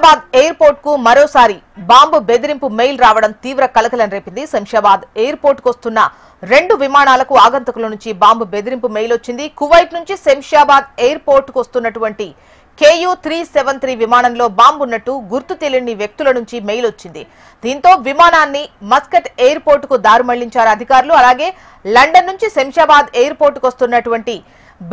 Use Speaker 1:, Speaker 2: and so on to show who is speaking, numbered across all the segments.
Speaker 1: Shamshabad airport కు మరోసారి bomb బెదిరింపు మెయిల్ రావడం తీవ్ర కలకలం రేపింది. శంషాబాద్ ఎయిర్పోర్ట్ కు వస్తున్న 2 విమానాలకు ఆగంతకుల నుంచి బాంబు బెదిరింపు మెయిల్ వచ్చింది. కువైట్ నుంచి శంషాబాద్ ఎయిర్పోర్ట్ కు వస్తున్నటువంటి KU-373 విమానంలో బాంబు ఉన్నట్టు గుర్తు తెలియని వ్యక్తుల నుంచి మెయిల్ వచ్చింది. దీంతో విమానాన్ని మస్కట్ ఎయిర్పోర్ట్ కు దారి మళ్లించారు అధికారులు. అలాగే లండన్ నుంచి శంషాబాద్ ఎయిర్పోర్ట్ కు వస్తున్నటువంటి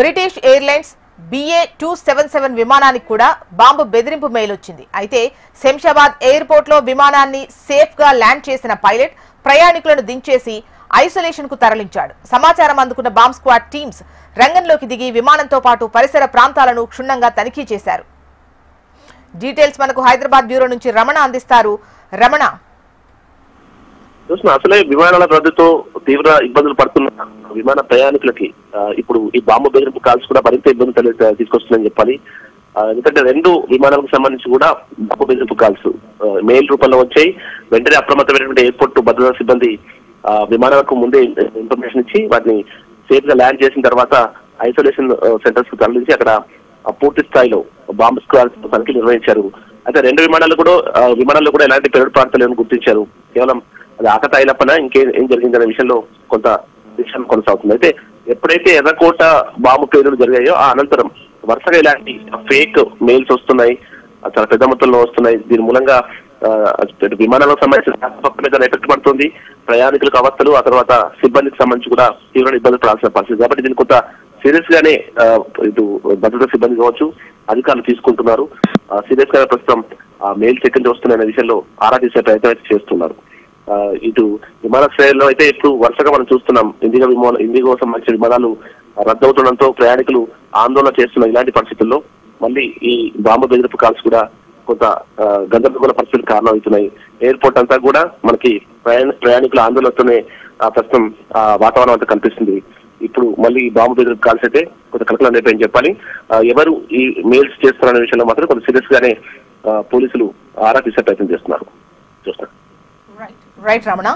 Speaker 1: బ్రిటిష్ ఎయిర్లైన్స్ BA-277 విమానానికి కూడా బాంబు బెదిరింపు మెయిల్ వచ్చింది. అయితే శంషాబాద్ ఎయిర్పోర్ట్ లో విమానాన్ని సేఫ్ గా ల్యాండ్ చేసిన పైలట్ ప్రయాణికులను దించేసి ఐసోలేషన్ కు తరలించాడు. సమాచారం అందుకున్న బాంబ్ స్క్వాడ్ టీమ్స్ రంగంలోకి దిగి విమానంతో పాటు పరిసర ప్రాంతాలను క్షుణ్ణంగా తనిఖీ చేశారు. డీటెయిల్స్ మనకు హైదరాబాద్ బ్యూరో నుంచి రమణ అందిస్తారు. రమణ,
Speaker 2: అసలే విమానాల రద్దుతో తీవ్ర ఇబ్బందులు పడుతున్న విమాన ప్రయాణికులకి ఇప్పుడు ఈ బాంబు బెదిరింపు కాల్స్ కూడా మరింత ఇబ్బంది తీసుకొస్తుందని చెప్పాలి. ఎందుకంటే 2 విమానాలకు సంబంధించి కూడా బాంబు బెదిరింపు కాల్స్ మెయిల్ రూపంలో వచ్చాయి. వెంటనే అప్రమత్తమైనటువంటి ఎయిర్పోర్ట్ భద్రతా సిబ్బంది విమానాలకు ముందే ఇన్ఫర్మేషన్ ఇచ్చి వాటిని సేఫ్ గా ల్యాండ్ చేసిన తర్వాత ఐసోలేషన్ సెంటర్స్ కు తరలించి అక్కడ పూర్తి స్థాయిలో బాంబు స్క్వాడ్ తనిఖీలు నిర్వహించారు. అయితే 2 విమానాల్లో కూడా ఎలాంటి పెరడు ప్రాంతాలను గుర్తించారు. కేవలం అది ఆకతాయిలపన ఏం జరిగిందనే విషయంలో కొంత విషయం కొనసాగుతుంది. అయితే ఎప్పుడైతే ఎర్రకోట బాంబు పేలులు జరిగాయో ఆ అనంతరం వరుసగా ఇలాంటి ఫేక్ మెయిల్స్ వస్తున్నాయి, చాలా పెద్ద మొత్తంలో వస్తున్నాయి. దీని మూలంగా విమానాలకు సంబంధించిన మీద ఎఫెక్ట్ పడుతుంది. ప్రయాణికులకు అవస్థలు, ఆ తర్వాత సిబ్బందికి సంబంధించి కూడా తీవ్ర ఇబ్బందులు పడాల్సిన పరిస్థితి. కాబట్టి దీన్ని కొంత సీరియస్ గానే ఇటు భద్రతా సిబ్బంది కావచ్చు అధికారులు తీసుకుంటున్నారు. సీరియస్ గా ప్రస్తుతం మెయిల్స్ ఎక్కడి నుంచి వస్తున్నాయనే విషయంలో ఆరా తీసే ప్రయత్నం అయితే చేస్తున్నారు. ఇటు విమానాశ్రయాల్లో అయితే ఇప్పుడు వరుసగా మనం చూస్తున్నాం ఇండిగో సంబంధించిన విమానాలు రద్దవుతుండడంతో ప్రయాణికులు ఆందోళన చేస్తున్న ఇలాంటి పరిస్థితుల్లో మళ్ళీ ఈ బాంబు బెదిరింపు కాల్స్ కూడా కొంత గందరగోళ పరిస్థితులు కారణమవుతున్నాయి. ఎయిర్పోర్ట్ అంతా కూడా మనకి ప్రయాణికుల ఆందోళనతోనే ప్రస్తుతం వాతావరణం అంతా కనిపిస్తుంది. ఇప్పుడు మళ్ళీ బాంబు బెదిరింపు కాల్స్ అయితే కొంత కలకలం రేపని చెప్పాలి. ఎవరు ఈ మెయిల్స్ చేస్తున్నారనే విషయంలో మాత్రం కొంత సీరియస్ గానే పోలీసులు ఆరా తీసే ప్రయత్నం చేస్తున్నారు. చూస్తారు.
Speaker 1: రైట్ రమణ.